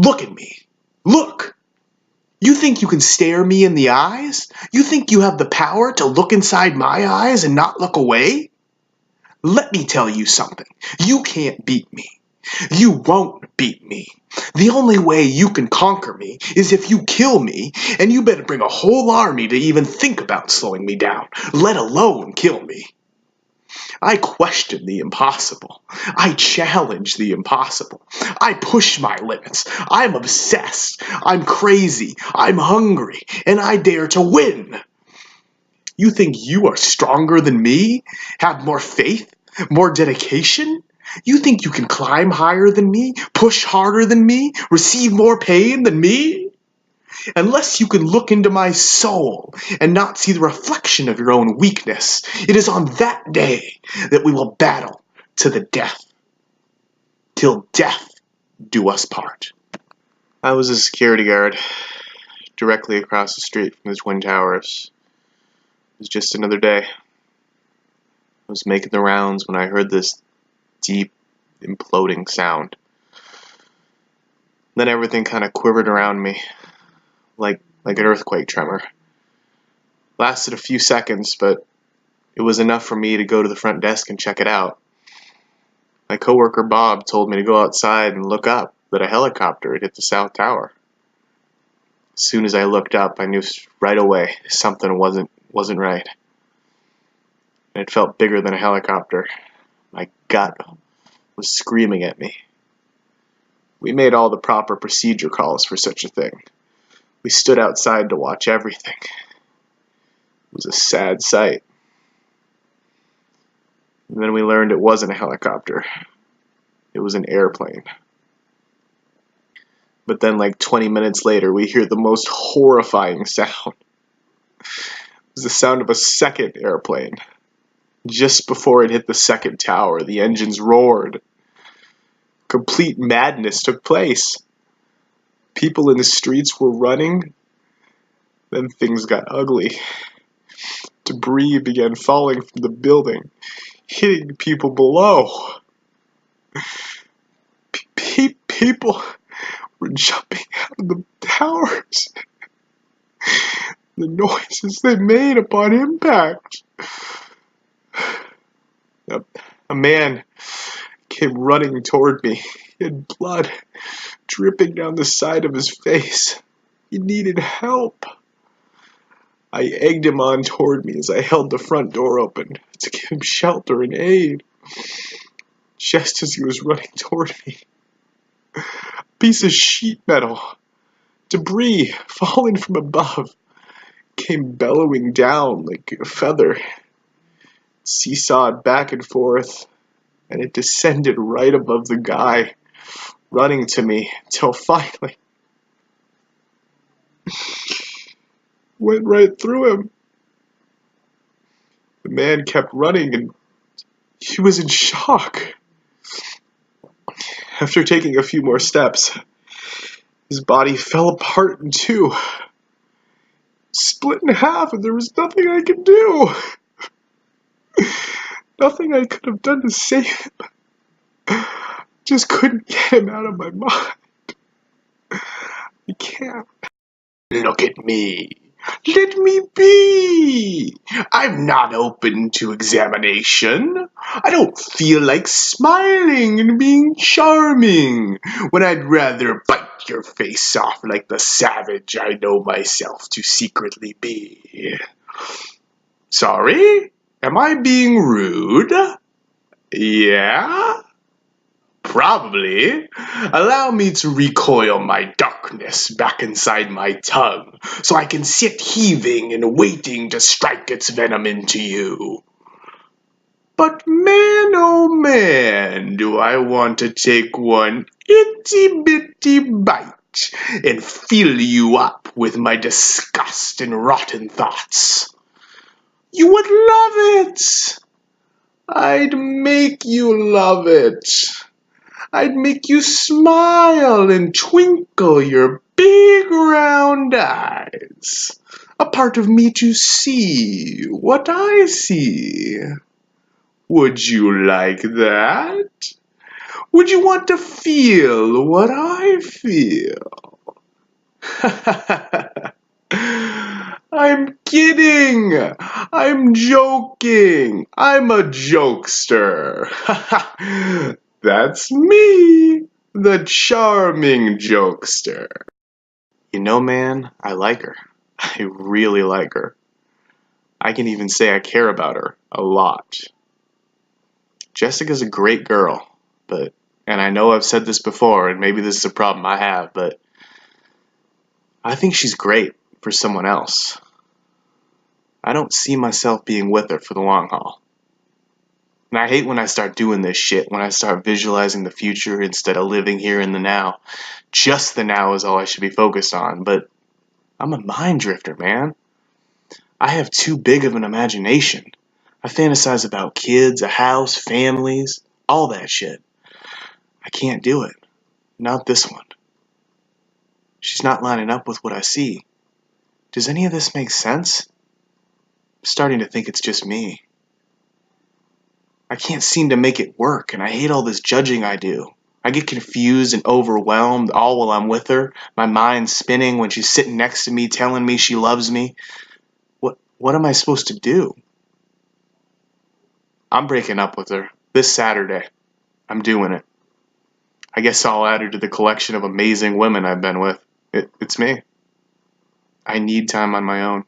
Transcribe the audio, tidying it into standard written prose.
Look at me. Look! You think you can stare me in the eyes? You think you have the power to look inside my eyes and not look away? Let me tell you something. You can't beat me. You won't beat me. The only way you can conquer me is if you kill me, and you better bring a whole army to even think about slowing me down, let alone kill me. I question the impossible. I challenge the impossible. I push my limits. I'm obsessed. I'm crazy. I'm hungry. And I dare to win. You think you are stronger than me? Have more faith? More dedication? You think you can climb higher than me? Push harder than me? Receive more pain than me? Unless you can look into my soul and not see the reflection of your own weakness, it is on that day that we will battle to the death. Till death do us part. I was a security guard directly across the street from the Twin Towers. It was just another day. I was making the rounds when I heard this deep, imploding sound. Then everything kind of quivered around me, like an earthquake tremor. Lasted a few seconds, but it was enough for me to go to the front desk and check it out. My coworker Bob told me to go outside and look up that a helicopter had hit the South Tower. As soon as I looked up, I knew right away something wasn't right. And it felt bigger than a helicopter. My gut was screaming at me. We made all the proper procedure calls for such a thing. We stood outside to watch everything. It was a sad sight. And then we learned it wasn't a helicopter. It was an airplane. But then like 20 minutes later, we hear the most horrifying sound. It was the sound of a second airplane. Just before it hit the second tower, the engines roared. Complete madness took place. People in the streets were running. Then things got ugly. Debris began falling from the building, hitting people below. People were jumping out of the towers. The noises they made upon impact. A man came running toward me. He had blood dripping down the side of his face. He needed help. I egged him on toward me as I held the front door open to give him shelter and aid. Just as he was running toward me, a piece of sheet metal, debris fallen from above, came bellowing down like a feather. It seesawed back and forth, and it descended right above the guy running to me till finally went right through him. The man kept running and he was in shock. After taking a few more steps, his body fell apart in two, split in half, and there was nothing I could do. Nothing I could have done to save him. Just couldn't get him out of my mind. I can't. Look at me. Let me be. I'm not open to examination. I don't feel like smiling and being charming when I'd rather bite your face off like the savage I know myself to secretly be. Sorry? Am I being rude? Yeah? Probably. Allow me to recoil my darkness back inside my tongue, so I can sit heaving and waiting to strike its venom into you. But man, oh man, do I want to take one itty-bitty bite and fill you up with my disgust and rotten thoughts. You would love it. I'd make you love it. I'd make you smile and twinkle your big round eyes. A part of me to see what I see. Would you like that? Would you want to feel what I feel? I'm kidding! I'm joking! I'm a jokester! That's me! The charming jokester. You know, man, I like her. I really like her. I can even say I care about her a lot. Jessica's a great girl, and I know I've said this before, and maybe this is a problem I have, but I think she's great for someone else. I don't see myself being with her for the long haul. And I hate when I start doing this shit, when I start visualizing the future instead of living here in the now. Just the now is all I should be focused on, but I'm a mind drifter, man. I have too big of an imagination. I fantasize about kids, a house, families, all that shit. I can't do it. Not this one. She's not lining up with what I see. Does any of this make sense? I'm starting to think it's just me. I can't seem to make it work, and I hate all this judging I do. I get confused and overwhelmed all while I'm with her, my mind spinning when she's sitting next to me telling me she loves me. What am I supposed to do? I'm breaking up with her this Saturday. I'm doing it. I guess I'll add her to the collection of amazing women I've been with. It's me. I need time on my own.